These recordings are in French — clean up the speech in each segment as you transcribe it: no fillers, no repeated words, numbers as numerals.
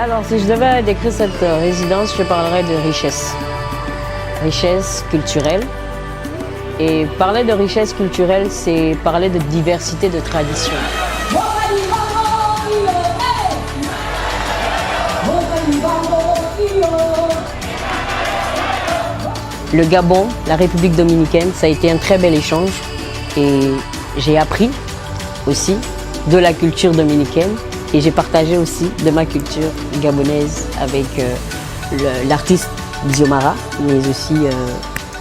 Alors, si je devais décrire cette résidence, je parlerais de richesse. Richesse culturelle. Et parler de richesse culturelle, c'est parler de diversité de traditions. Le Gabon, la République dominicaine, ça a été un très bel échange. Et j'ai appris aussi de la culture dominicaine. Et j'ai partagé aussi de ma culture gabonaise avec l'artiste Xiomara, mais aussi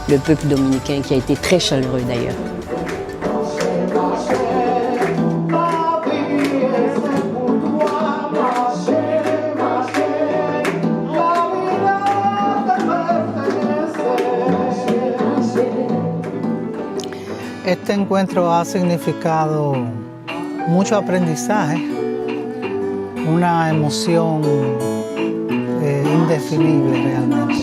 le peuple dominicain qui a été très chaleureux d'ailleurs. Este encuentro ha significado mucho aprendizaje, una emoción indefinible realmente.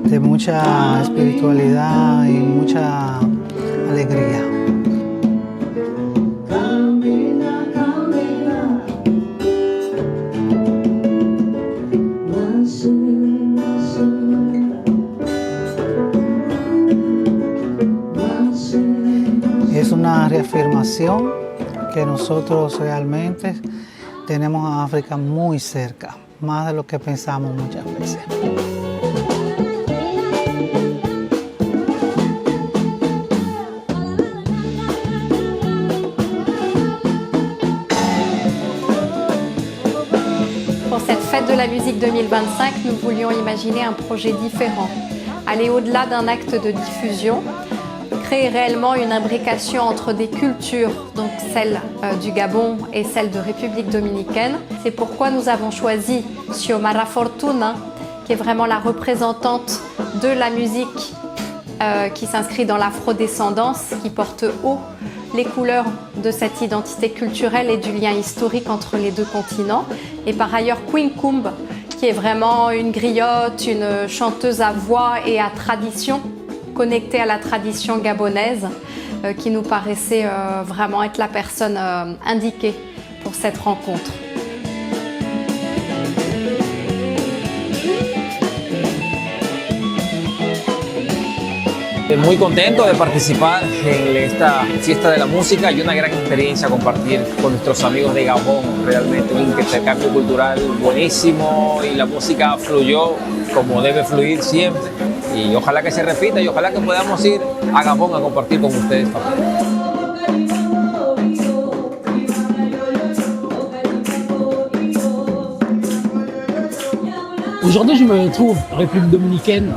De mucha espiritualidad y mucha alegría. Es una reafirmación que nosotros realmente tenemos a África muy cerca, más de lo que pensamos muchas veces. Pour cette fête de la musique 2025, nous voulions imaginer un projet différent, aller au-delà d'un acte de diffusion, créer réellement une imbrication entre des cultures, donc celle du Gabon et celle de République dominicaine. C'est pourquoi nous avons choisi Xiomara Fortuna, qui est vraiment la représentante de la musique qui s'inscrit dans l'afrodescendance, qui porte haut les couleurs de cette identité culturelle et du lien historique entre les deux continents. Et par ailleurs, Queen Coumb, qui est vraiment une griotte, une chanteuse à voix et à tradition, connectée à la tradition gabonaise, qui nous paraissait vraiment être la personne indiquée pour cette rencontre. Muy contento de participar en esta fiesta de la música y una gran experiencia compartir con nuestros amigos de Gabón. Realmente un intercambio cultural buenísimo y la música fluyó como debe fluir siempre. Y ojalá que se repita y ojalá que podamos ir a Gabón a compartir con ustedes también. Aujourd'hui, je me trouve en République dominicaine.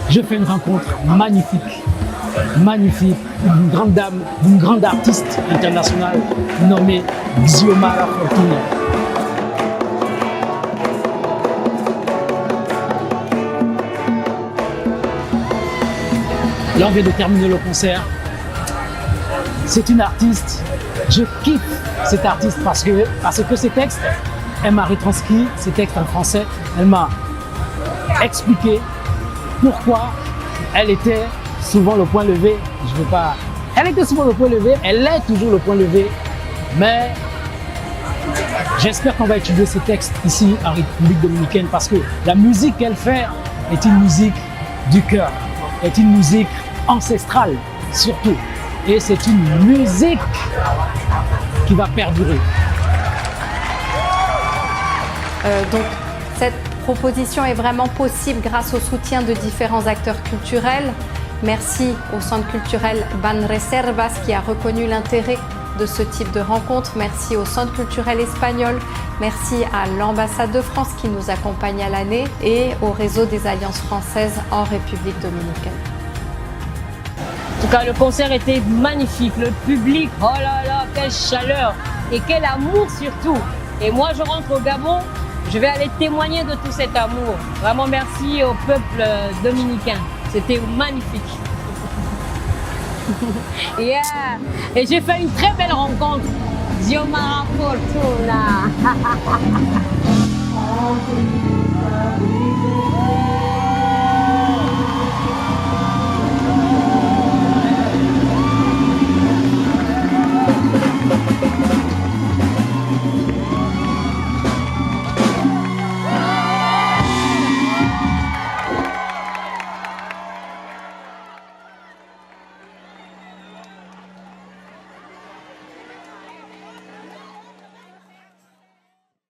Je fais une rencontre magnifique, magnifique, d'une grande dame, d'une grande artiste internationale nommée Xiomara Fortuna. Là, on vient de terminer le concert. C'est une artiste, je kiffe cette artiste parce que ses textes, elle m'a retranscrit ces textes en français, elle m'a expliqué pourquoi elle était souvent le point levé. Elle était souvent le point levé, elle est toujours le point levé, mais j'espère qu'on va étudier ces textes ici en République dominicaine parce que la musique qu'elle fait est une musique du cœur, est une musique ancestrale surtout, et c'est une musique qui va perdurer. Donc cette proposition est vraiment possible grâce au soutien de différents acteurs culturels. Merci au Centre culturel Banreservas qui a reconnu l'intérêt de ce type de rencontre. Merci au Centre culturel espagnol. Merci à l'ambassade de France qui nous accompagne à l'année et au réseau des alliances françaises en République dominicaine. En tout cas, le concert était magnifique. Le public, oh là là, quelle chaleur et quel amour surtout. Et moi, je rentre au Gabon. Je vais aller témoigner de tout cet amour. Vraiment merci au peuple dominicain. C'était magnifique. Yeah. Et j'ai fait une très belle rencontre. Xiomara Fortuna. Merci.